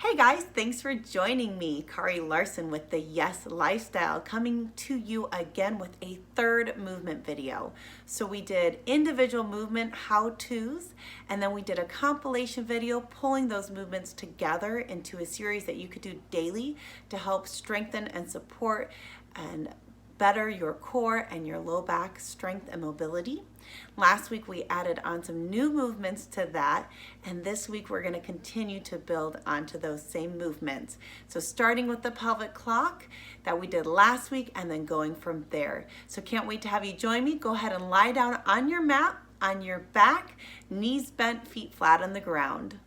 Hey guys, thanks for joining me. Kari Larson with the Yes Lifestyle, coming to you again with a third movement video. So we did individual movement how-tos, and then we did a compilation video pulling those movements together into a series that you could do daily to help strengthen and support and better your core and your low back strength and mobility. Last week we added on some new movements to that, and this week we're going to continue to build onto those same movements. So starting with the pelvic clock that we did last week and then going from there. So can't wait to have you join me. Go ahead and lie down on your mat, on your back, knees bent, feet flat on the ground.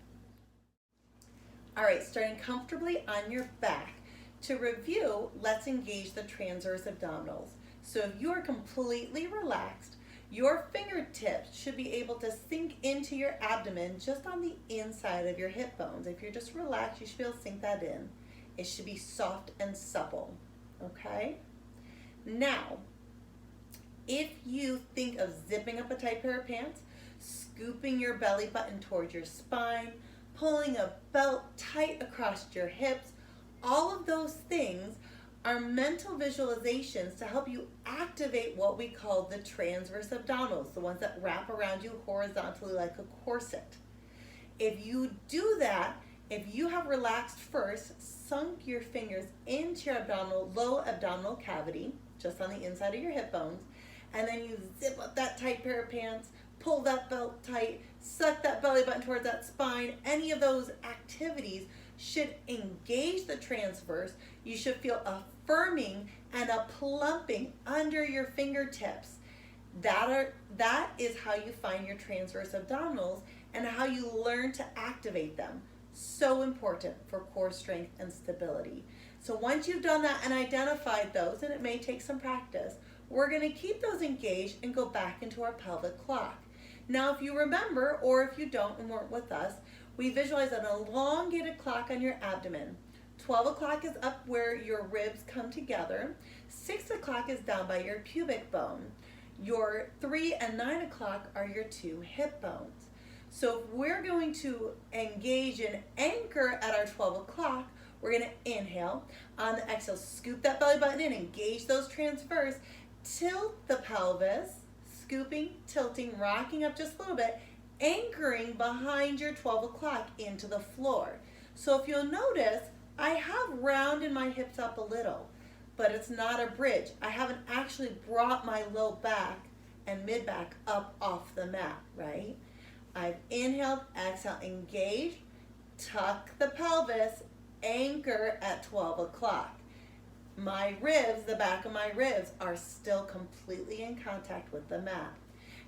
All right, starting comfortably on your back. To review, let's engage the transverse abdominals. So if you are completely relaxed, your fingertips should be able to sink into your abdomen just on the inside of your hip bones. If you're just relaxed, you should be able to sink that in. It should be soft and supple, okay? Now, if you think of zipping up a tight pair of pants, scooping your belly button towards your spine, pulling a belt tight across your hips, all of those things are mental visualizations to help you activate what we call the transverse abdominals, the ones that wrap around you horizontally like a corset. If you do that, if you have relaxed first, sunk your fingers into your low abdominal cavity, just on the inside of your hip bones, and then you zip up that tight pair of pants, pull that belt tight, suck that belly button towards that spine, any of those activities should engage the transverse. You should feel a firming and a plumping under your fingertips. That is how you find your transverse abdominals and how you learn to activate them. So important for core strength and stability. So once you've done that and identified those, and it may take some practice, we're going to keep those engaged and go back into our pelvic clock. Now, if you remember, or if you don't and weren't with us, we visualize an elongated clock on your abdomen. 12 o'clock is up where your ribs come together. 6 o'clock is down by your pubic bone. Your 3 and 9 o'clock are your two hip bones. So if we're going to engage and anchor at our 12 o'clock, we're going to inhale. On the exhale, scoop that belly button in, engage those transverse, tilt the pelvis, scooping, tilting, rocking up just a little bit, anchoring behind your 12 o'clock into the floor. So if you'll notice, I have rounded my hips up a little, but it's not a bridge. I haven't actually brought my low back and mid back up off the mat, right? I've inhaled, exhale, engage, tuck the pelvis, anchor at 12 o'clock. My ribs, the back of my ribs, are still completely in contact with the mat.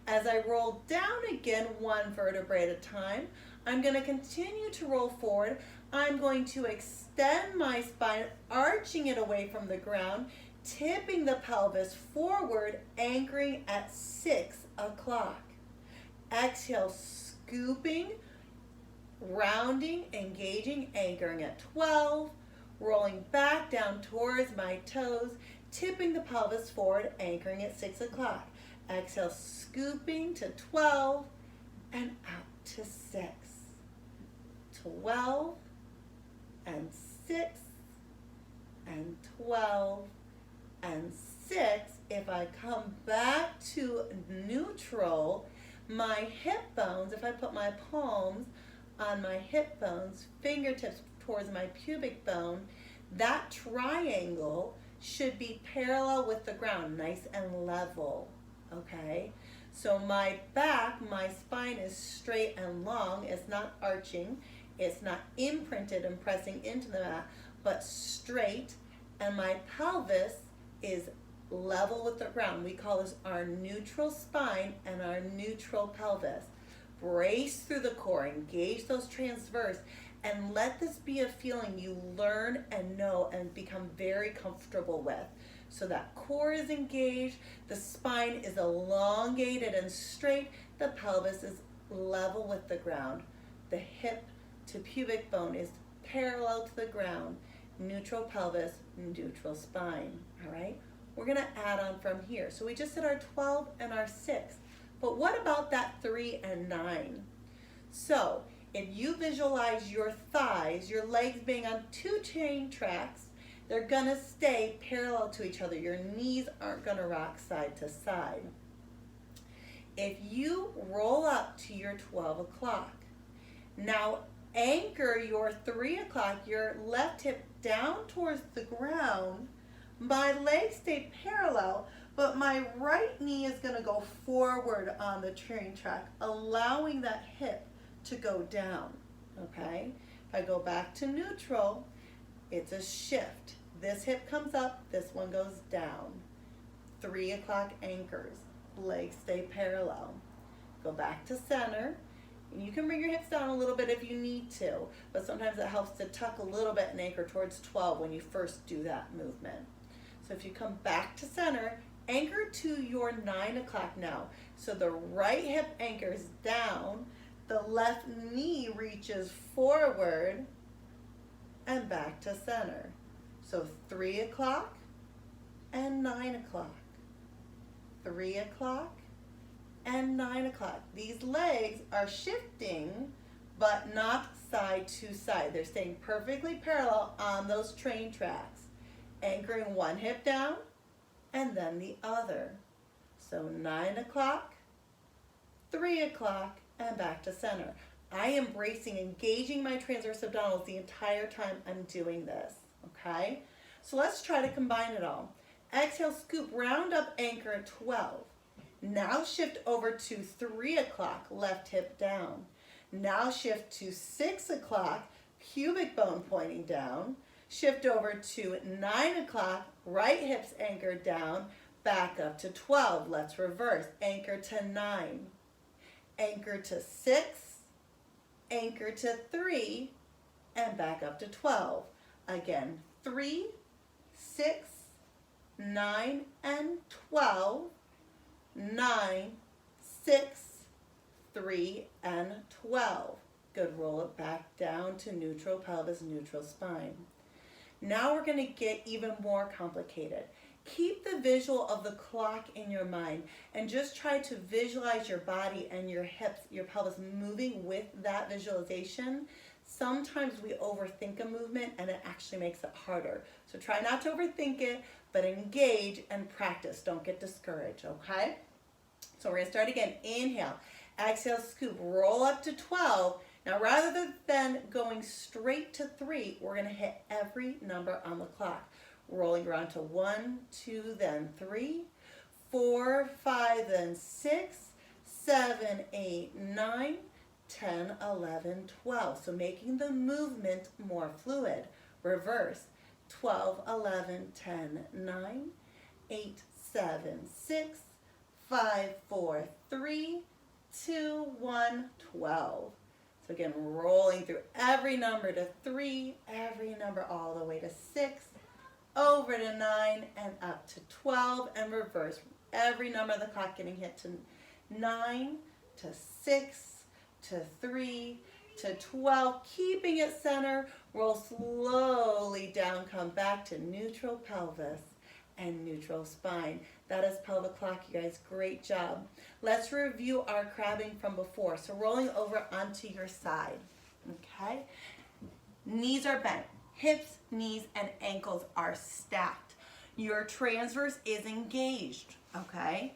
As I roll down again, one vertebrae at a time, I'm going to continue to roll forward. I'm going to extend my spine, arching it away from the ground, tipping the pelvis forward, anchoring at 6 o'clock. Exhale, scooping, rounding, engaging, anchoring at 12, rolling back down towards my toes, tipping the pelvis forward, anchoring at 6 o'clock. Exhale, scooping to 12 and out to 6. 12 and 6 and 12 and 6. If I come back to neutral, my hip bones, if I put my palms on my hip bones, fingertips towards my pubic bone, that triangle should be parallel with the ground, nice and level. Okay, so my back, my spine is straight and long. It's not arching. It's not imprinted and pressing into the mat, but straight. And my pelvis is level with the ground. We call this our neutral spine and our neutral pelvis. Brace through the core, engage those transverse, and let this be a feeling you learn and know and become very comfortable with. So that core is engaged, the spine is elongated and straight, the pelvis is level with the ground. The hip to pubic bone is parallel to the ground. Neutral pelvis, neutral spine, all right? We're gonna add on from here. So we just did our 12 and our 6, but what about that 3 and 9? So If you visualize your thighs, your legs being on two train tracks, they're gonna stay parallel to each other. Your knees aren't gonna rock side to side. If you roll up to your 12 o'clock, now anchor your 3 o'clock, your left hip down towards the ground. My legs stay parallel, but my right knee is gonna go forward on the train track, allowing that hip to go down, okay? If I go back to neutral, it's a shift. This hip comes up, this one goes down. 3 o'clock anchors, legs stay parallel. Go back to center. And you can bring your hips down a little bit if you need to, but sometimes it helps to tuck a little bit and anchor towards 12 when you first do that movement. So if you come back to center, anchor to your 9 o'clock now. So the right hip anchors down, the left knee reaches forward and back to center. So 3 o'clock and 9 o'clock. 3 o'clock and 9 o'clock. These legs are shifting, but not side to side. They're staying perfectly parallel on those train tracks. Anchoring one hip down and then the other. So 9 o'clock, 3 o'clock, and back to center. I am bracing, engaging my transverse abdominals the entire time I'm doing this, okay? So let's try to combine it all. Exhale, scoop, round up, anchor at 12. Now shift over to 3 o'clock, left hip down. Now shift to 6 o'clock, pubic bone pointing down. Shift over to 9 o'clock, right hips anchored down, back up to 12. Let's reverse. Anchor to 9. Anchor to 6. Anchor to 3. And back up to 12. Again, 3, 6, 9, and 12. 9, 6, 3, and 12. Good. Roll it back down to neutral pelvis, neutral spine. Now we're going to get even more complicated. Keep the visual of the clock in your mind and just try to visualize your body and your hips, your pelvis moving with that visualization. Sometimes we overthink a movement and it actually makes it harder. So try not to overthink it, but engage and practice. Don't get discouraged, okay? So we're going to start again. Inhale, exhale, scoop, roll up to 12. Now rather than going straight to 3, we're going to hit every number on the clock. Rolling around to 1, 2, then 3, 4, 5, then 6, 7, 8, 9, 10, 11, 12. So making the movement more fluid. Reverse. 12, 11, 10, 9, 8, 7, 6, 5, 4, 3, 2, 1, 12. So again, rolling through every number to 3, every number all the way to 6, over to 9, and up to 12, and reverse. Every number of the clock getting hit to 9, to 6, to 3, to 12, keeping it center. Roll slowly down, come back to neutral pelvis and neutral spine. That is pelvic clock, you guys. Great job. Let's review our crabbing from before. So rolling over onto your side, okay? Knees are bent. Hips, knees, and ankles are stacked. Your transverse is engaged, okay?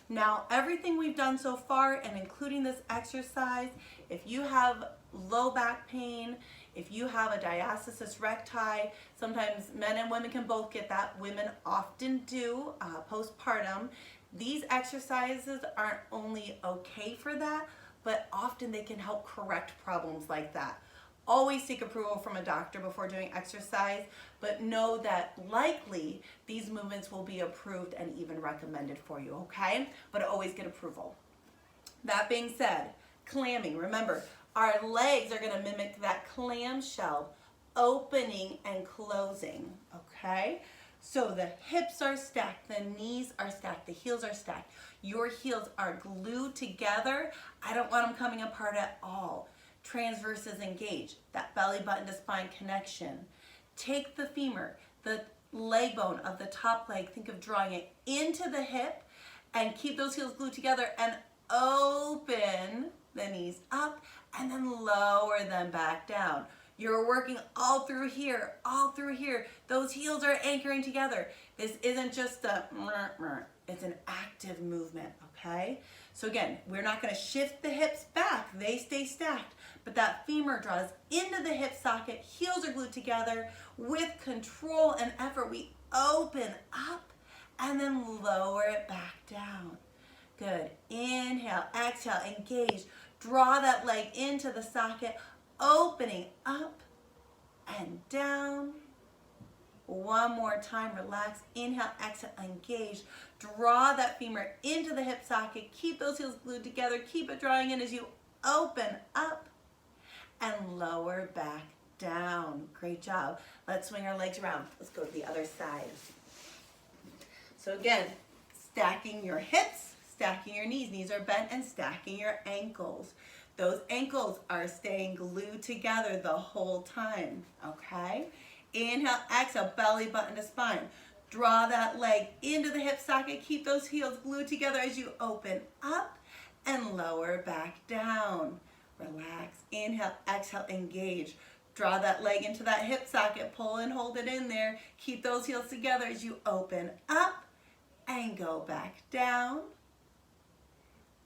Now, everything we've done so far, and including this exercise, if you have low back pain, if you have a diastasis recti, sometimes men and women can both get that. Women often do postpartum. These exercises aren't only okay for that, but often they can help correct problems like that. Always seek approval from a doctor before doing exercise, but know that likely these movements will be approved and even recommended for you, okay? But always get approval. That being said, clamming. Remember, our legs are going to mimic that clamshell, opening and closing, okay? So the hips are stacked, the knees are stacked, the heels are stacked. Your heels are glued together. I don't want them coming apart at all. Transverse is engaged, that belly button to spine connection. Take the femur, the leg bone of the top leg, think of drawing it into the hip, and keep those heels glued together and open the knees up, and then lower them back down. You're working all through here, all through here. Those heels are anchoring together. This isn't just a, it's an active movement, okay? So again, we're not gonna shift the hips back. They stay stacked, but that femur draws into the hip socket, heels are glued together. With control and effort, we open up and then lower it back down. Good, inhale, exhale, engage. Draw that leg into the socket, opening up and down. One more time, relax, inhale, exhale, engage. Draw that femur into the hip socket, keep those heels glued together, keep it drawing in as you open up and lower back down. Great job. Let's swing our legs around. Let's go to the other side. So again, stacking your hips, stacking your knees are bent, and stacking your ankles. Those ankles are staying glued together the whole time, okay? Inhale, exhale, belly button to spine. Draw that leg into the hip socket, keep those heels glued together as you open up and lower back down. Relax, inhale, exhale, engage. Draw that leg into that hip socket, pull and hold it in there. Keep those heels together as you open up and go back down.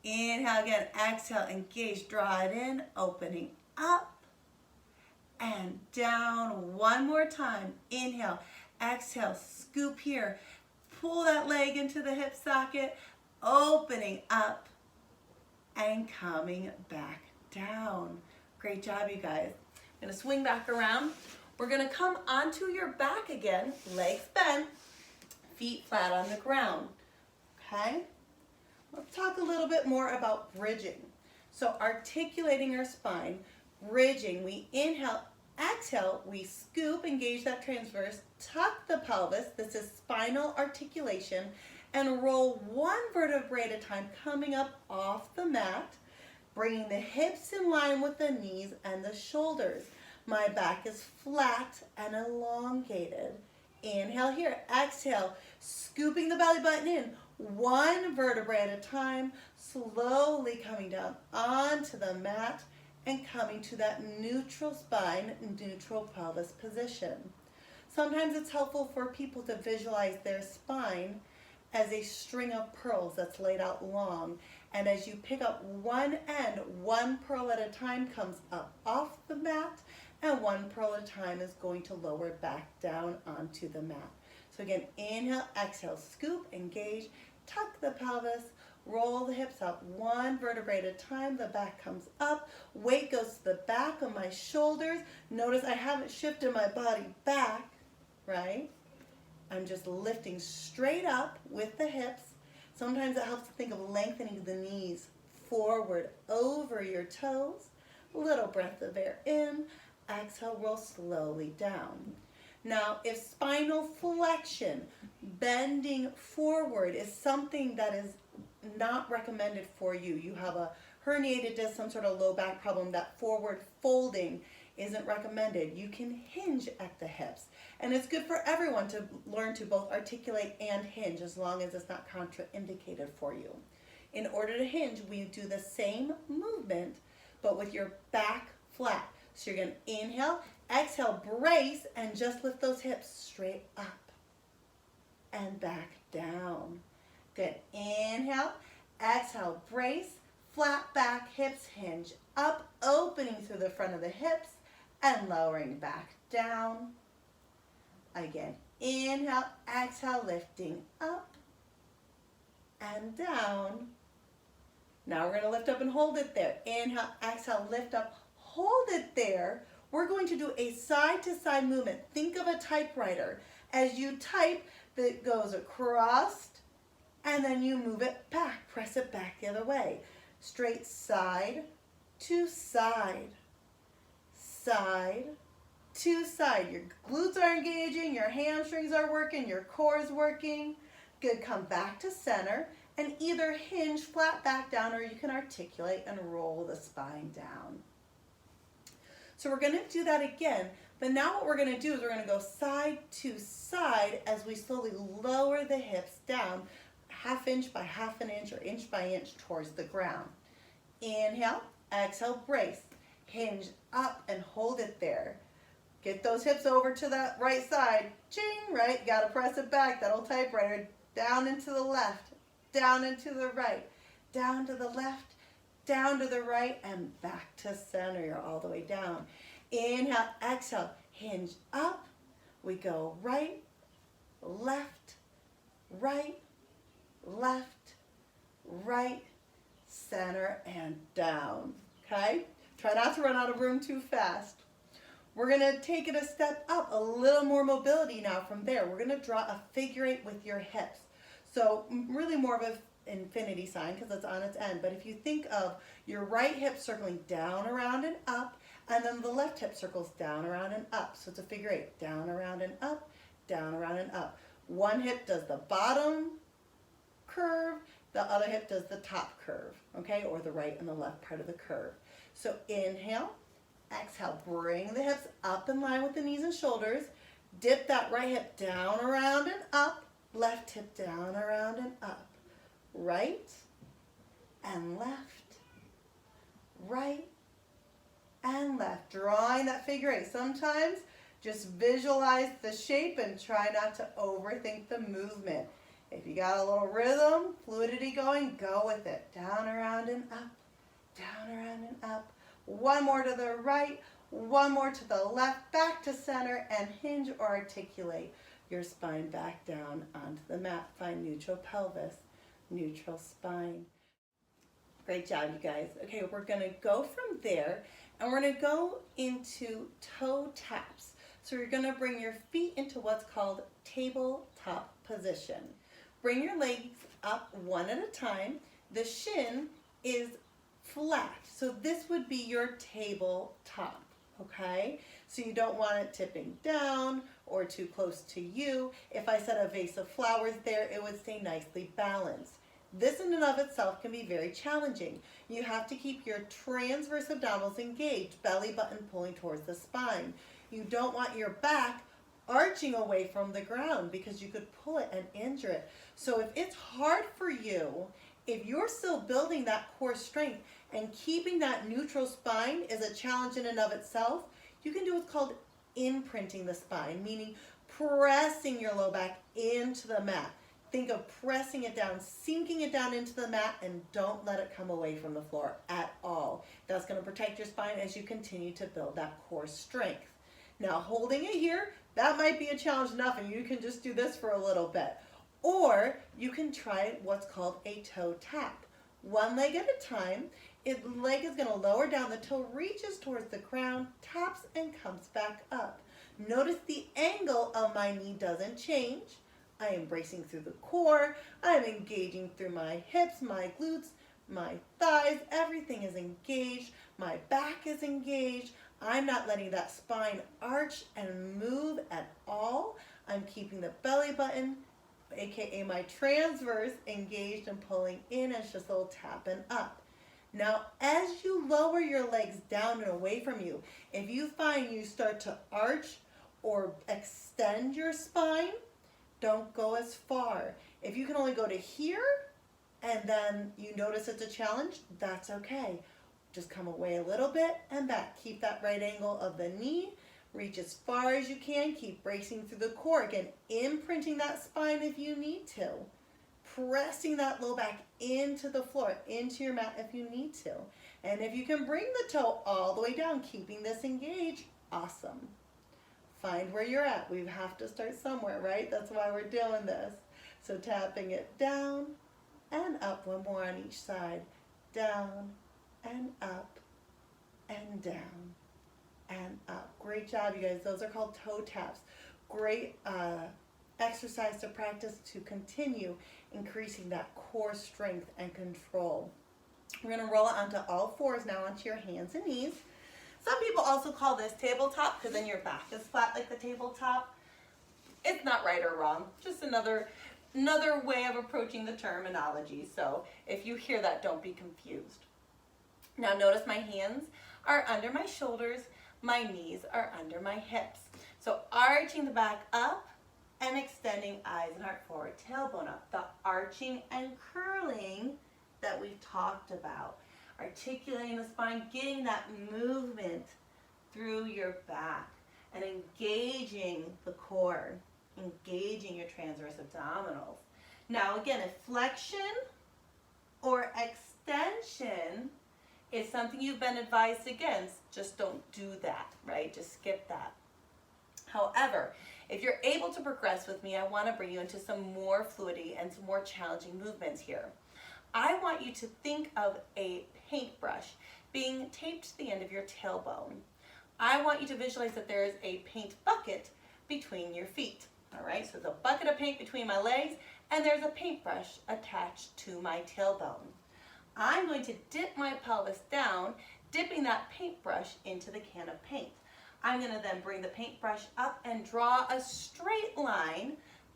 Inhale again, exhale, engage, draw it in, opening up and down. One more time, inhale, exhale, scoop here. Pull that leg into the hip socket, opening up and coming back down. Great job, you guys. I'm gonna swing back around. We're gonna come onto your back again, legs bent, feet flat on the ground, okay? Let's talk a little bit more about bridging. So articulating our spine, bridging, we inhale, exhale, we scoop, engage that transverse, tuck the pelvis, this is spinal articulation, and roll one vertebrae at a time, coming up off the mat, bringing the hips in line with the knees and the shoulders. My back is flat and elongated. Inhale here, exhale, scooping the belly button in, one vertebrae at a time, slowly coming down onto the mat and coming to that neutral spine, neutral pelvis position. Sometimes it's helpful for people to visualize their spine as a string of pearls that's laid out long. And as you pick up one end, one pearl at a time comes up off the mat, and one pearl at a time is going to lower back down onto the mat. So again, inhale, exhale, scoop, engage, tuck the pelvis, roll the hips up, one vertebrae at a time, the back comes up, weight goes to the back of my shoulders. Notice I haven't shifted my body back, right? I'm just lifting straight up with the hips. Sometimes it helps to think of lengthening the knees forward over your toes. Little breath of air in, exhale, roll slowly down. Now, if spinal flexion, bending forward, is something that is not recommended for you, you have a herniated disc, some sort of low back problem, that forward folding isn't recommended. You can hinge at the hips. And it's good for everyone to learn to both articulate and hinge as long as it's not contraindicated for you. In order to hinge, we do the same movement, but with your back flat. So you're going to inhale, exhale, brace, and just lift those hips straight up and back down. Good. Inhale, exhale, brace, flat back, hips hinge up, opening through the front of the hips and lowering back down. Again, inhale, exhale, lifting up and down. Now we're going to lift up and hold it there. Inhale, exhale, lift up, hold it there. We're going to do a side-to-side movement. Think of a typewriter. As you type, it goes across, and then you move it back. Press it back the other way. Straight side to side. Side to side. Your glutes are engaging, your hamstrings are working, your core is working. Good, come back to center and either hinge flat back down, or you can articulate and roll the spine down. So we're gonna do that again, but now what we're gonna do is we're gonna go side to side as we slowly lower the hips down, ½ inch by ½ an inch or inch by inch towards the ground. Inhale, Exhale, brace. Hinge up and hold it there. Get those hips over to that right side. Ching, right? You gotta press it back. That old typewriter. Down and to the left. Down and to the right. Down to the left. Down to the right. And back to center. You're all the way down. Inhale, exhale. Hinge up. We go right, left, right, left, right, center, and down. Okay? Try not to run out of room too fast. We're gonna take it a step up, a little more mobility now from there. We're gonna draw a figure eight with your hips. So really more of an infinity sign because it's on its end. But if you think of your right hip circling down, around, and up, and then the left hip circles down, around, and up. So it's a figure eight, down, around, and up, down, around, and up. One hip does the bottom curve, the other hip does the top curve, okay? Or the right and the left part of the curve. So inhale. Exhale, bring the hips up in line with the knees and shoulders. Dip that right hip down, around, and up. Left hip down, around, and up. Right and left. Right and left. Drawing that figure eight. Sometimes just visualize the shape and try not to overthink the movement. If you got a little rhythm, fluidity going, go with it. Down, around, and up. Down, around, and up. One more to the right, one more to the left, back to center, and hinge or articulate your spine back down onto the mat. Find neutral pelvis, neutral spine. Great job, you guys. Okay, we're gonna go from there, and we're gonna go into toe taps. So you're gonna bring your feet into what's called tabletop position. Bring your legs up one at a time. The shin is flat. So this would be your tabletop, okay? So you don't want it tipping down or too close to you. If I set a vase of flowers there, it would stay nicely balanced. This in and of itself can be very challenging. You have to keep your transverse abdominals engaged, belly button pulling towards the spine. You don't want your back arching away from the ground because you could pull it and injure it. So if it's hard for you, if you're still building that core strength and keeping that neutral spine is a challenge in and of itself, you can do what's called imprinting the spine, meaning pressing your low back into the mat. Think of pressing it down, sinking it down into the mat, and don't let it come away from the floor at all. That's going to protect your spine as you continue to build that core strength. Now, holding it here, that might be a challenge enough, and you can just do this for a little bit. Or you can try what's called a toe tap. One leg at a time. The leg is going to lower down, the toe reaches towards the ground, taps and comes back up. Notice the angle of my knee doesn't change. I am bracing through the core. I'm engaging through my hips, my glutes, my thighs. Everything is engaged. My back is engaged. I'm not letting that spine arch and move at all. I'm keeping the belly button, aka my transverse, engaged and pulling in. It's just a little tapping up. Now, as you lower your legs down and away from you, if you find you start to arch or extend your spine, don't go as far. If you can only go to here and then you notice it's a challenge, that's okay. Just come away a little bit and back. Keep that right angle of the knee. Reach as far as you can. Keep bracing through the core. Again, imprinting that spine if you need to. Pressing that low back into the floor, into your mat if you need to. And if you can bring the toe all the way down, keeping this engaged, awesome. Find where you're at. We have to start somewhere, right? That's why we're doing this. So tapping it down and up. One more on each side. Down and up and down and up. Great job, you guys. Those are called toe taps. Great exercise to practice to continue increasing that core strength and control. We're going to roll it onto all fours now, onto your hands and knees. Some people also call this tabletop because then your back is flat like the tabletop. It's not right or wrong, just another way of approaching the terminology. So if you hear that, don't be confused. Now notice my hands are under my shoulders, my knees are under my hips. So arching the back up and extending eyes and heart forward, tailbone up. The arching and curling that we've talked about. articulating the spine, getting that movement through your back and engaging the core, engaging your transverse abdominals. Now again, if flexion or extension is something you've been advised against, just don't do that, right? Just skip that. However, if you're able to progress with me, I want to bring you into some more fluidity and some more challenging movements here. I want you to think of a paintbrush being taped to the end of your tailbone. I want you to visualize that there is a paint bucket between your feet. All right, so there's a bucket of paint between my legs and there's a paintbrush attached to my tailbone. I'm going to dip my pelvis down, dipping that paintbrush into the can of paint. I'm going to then bring the paintbrush up and draw a straight line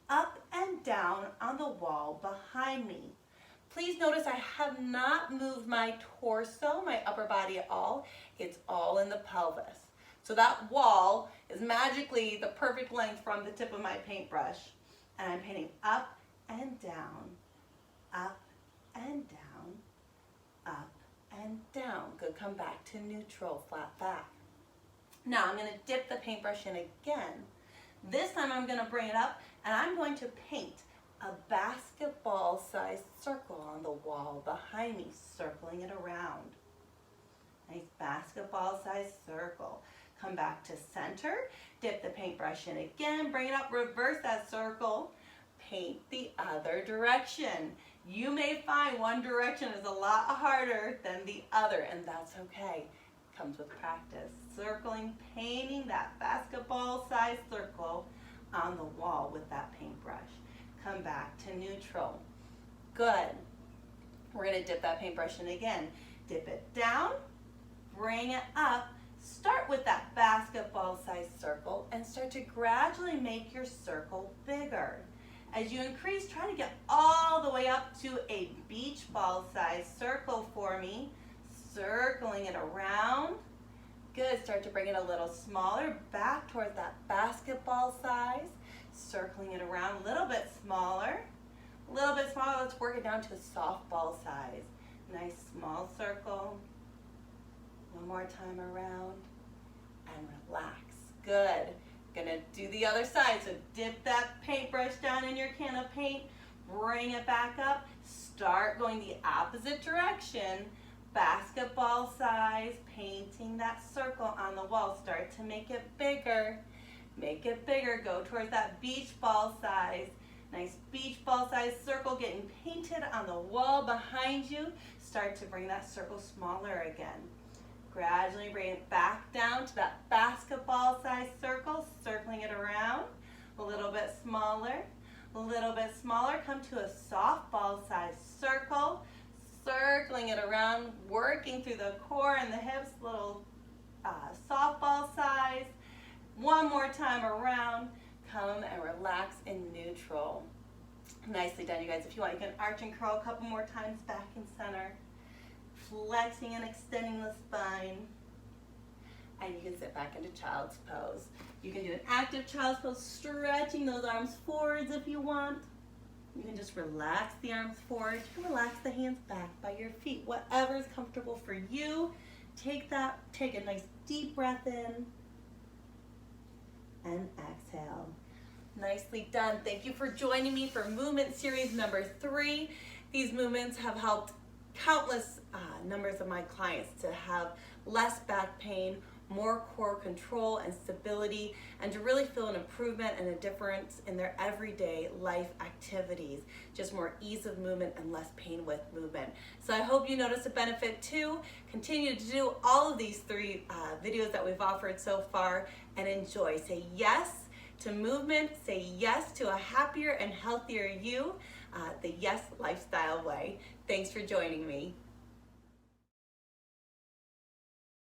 up and down on the wall behind me. Please notice I have not moved my torso, my upper body at all. It's all in the pelvis. So that wall is magically the perfect length from the tip of my paintbrush. And I'm painting up and down, up and down, up and down. Good, come back to neutral, flat back. Now I'm going to dip the paintbrush in again. This time I'm going to bring it up and I'm going to paint a basketball-sized circle on the wall behind me, circling it around. Nice basketball-sized circle. Come back to center, dip the paintbrush in again, bring it up, reverse that circle, paint the other direction. You may find one direction is a lot harder than the other, and that's okay. Comes with practice. Circling, painting that basketball-sized circle on the wall with that paintbrush. Come back to neutral. Good. We're going to dip that paintbrush in again. Dip it down, bring it up, start with that basketball-sized circle and start to gradually make your circle bigger. As you increase, try to get all the way up to a beach ball-sized circle for me. Circling it around. Good, start to bring it a little smaller, back towards that basketball size. Circling it around, a little bit smaller. Let's work it down to a softball size. Nice small circle. One more time around and relax. Good. Gonna do the other side. So dip that paintbrush down in your can of paint, bring it back up, start going the opposite direction. Basketball size, painting that circle on the wall. Start to make it bigger. Make it bigger. Go towards that beach ball size. Nice beach ball size circle getting painted on the wall behind you. Start to bring that circle smaller again. Gradually bring it back down to that basketball size circle, circling it around. A little bit smaller. Come to a softball size circle. Circling it around, working through the core and the hips, little softball size. One more time around. Come and relax in neutral. Nicely done, you guys. If you want, you can arch and curl a couple more times back in center. Flexing and extending the spine. And you can sit back into child's pose. You can do an active child's pose, stretching those arms forwards if you want. You can just relax the arms forward. You can relax the hands back by your feet. Whatever is comfortable for you. Take a nice deep breath in and exhale. Nicely done. Thank you for joining me for movement series number 3. These movements have helped countless numbers of my clients to have less back pain, more core control and stability, and to really feel an improvement and a difference in their everyday life activities. Just more ease of movement and less pain with movement. So I hope you notice a benefit too. Continue to do all of these 3 videos that we've offered so far and enjoy. Say yes to movement, say yes to a happier and healthier you, the Yes Lifestyle way. Thanks for joining me.